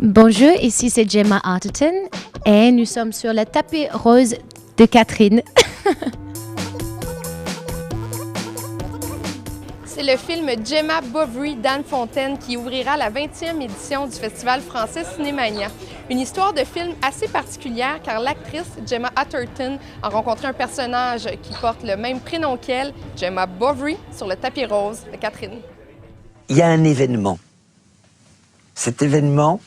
Bonjour, ici c'est Gemma Arterton et nous sommes sur le tapis rose de Catherine. C'est le film Gemma Bovary d'Anne Fontaine qui ouvrira la 20e édition du Festival français Cinémania. Une histoire de film assez particulière car l'actrice Gemma Arterton a rencontré un personnage qui porte le même prénom qu'elle, Gemma Bovary, sur le tapis rose de Catherine. Il y a un événement. Cet événement,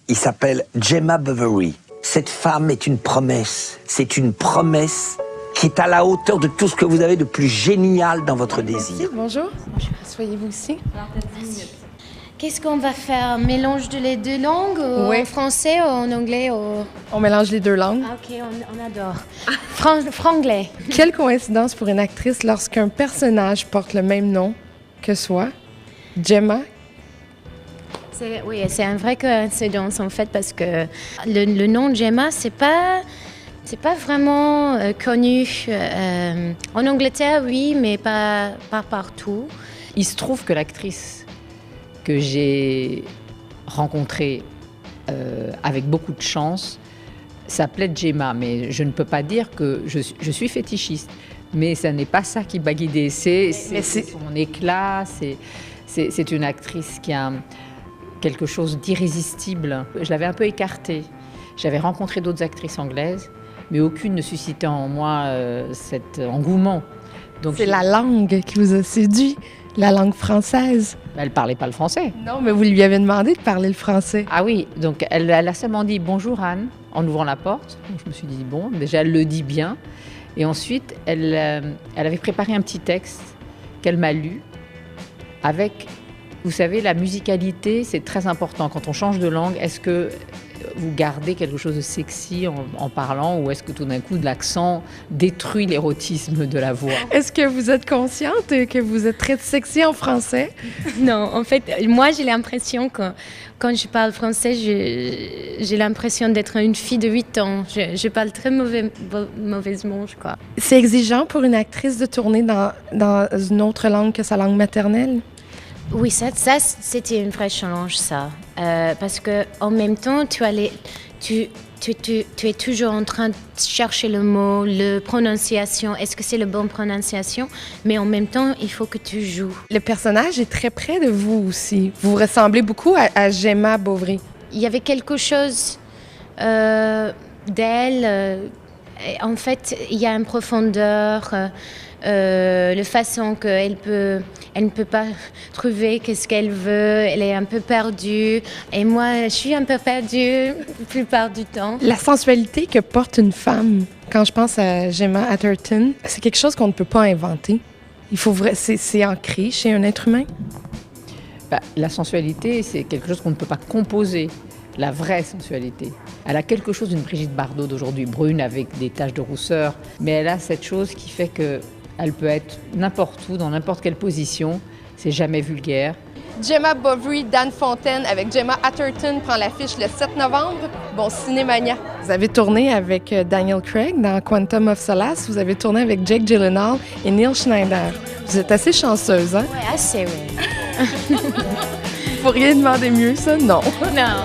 il s'appelle Gemma Bovary. Cette femme est une promesse. C'est une promesse qui est à la hauteur de tout ce que vous avez de plus génial dans votre désir. Merci, bonjour. Bonjour. Soyez-vous ici. Qu'est-ce qu'on va faire? Un mélange de les deux langues? Oui. En français ou en anglais? On mélange les deux langues. Ah, ok, on adore. Franglais. Quelle coïncidence pour une actrice lorsqu'un personnage porte le même nom que soi, Gemma. Oui, c'est une vraie coïncidence en fait parce que le nom de Gemma, c'est pas vraiment connu. En Angleterre, oui, mais pas partout. Il se trouve que l'actrice que j'ai rencontrée avec beaucoup de chance s'appelait Gemma, mais je ne peux pas dire que je suis fétichiste. Mais ça n'est pas ça qui m'a guidée. C'est son éclat, c'est une actrice qui a quelque chose d'irrésistible. Je l'avais un peu écartée. J'avais rencontré d'autres actrices anglaises, mais aucune ne suscitait en moi cet engouement. Donc c'est la langue qui vous a séduit, la langue française. Elle ne parlait pas le français. Non, mais vous lui avez demandé de parler le français. Ah oui, donc elle a seulement dit « Bonjour Anne » en ouvrant la porte. Donc je me suis dit « Bon, déjà elle le dit bien ». Et ensuite, elle avait préparé un petit texte qu'elle m'a lu avec... Vous savez, la musicalité, c'est très important. Quand on change de langue, est-ce que vous gardez quelque chose de sexy en parlant ou est-ce que tout d'un coup, l'accent détruit l'érotisme de la voix? Est-ce que vous êtes consciente que vous êtes très sexy en français? Non, en fait, moi, j'ai l'impression que quand je parle français, j'ai l'impression d'être une fille de 8 ans. Je parle très mauvaisement, je crois. C'est exigeant pour une actrice de tourner dans une autre langue que sa langue maternelle? Oui, ça c'était une vraie challenge, ça. Parce qu'en même temps, tu es toujours en train de chercher le mot, la prononciation. Est-ce que c'est la bonne prononciation? Mais en même temps, il faut que tu joues. Le personnage est très près de vous aussi. Vous ressemblez beaucoup à Gemma Bovary. Il y avait quelque chose d'elle. En fait, il y a une profondeur. La façon qu'elle ne peut pas trouver ce qu'elle veut, elle est un peu perdue. Et moi, je suis un peu perdue la plupart du temps. La sensualité que porte une femme, quand je pense à Gemma Arterton, c'est quelque chose qu'on ne peut pas inventer. C'est ancré chez un être humain. La sensualité, c'est quelque chose qu'on ne peut pas composer. La vraie sensualité. Elle a quelque chose d'une Brigitte Bardot d'aujourd'hui, brune avec des taches de rousseur, mais elle a cette chose qui fait qu'elle peut être n'importe où, dans n'importe quelle position, c'est jamais vulgaire. Gemma Bovary d'Anne Fontaine avec Gemma Arterton prend l'affiche le 7 novembre. Bon cinémania. Vous avez tourné avec Daniel Craig dans Quantum of Solace, vous avez tourné avec Jake Gyllenhaal et Neil Schneider. Vous êtes assez chanceuse, hein? Oui, assez, oui. Vous pourriez demander mieux, ça? Non. Non.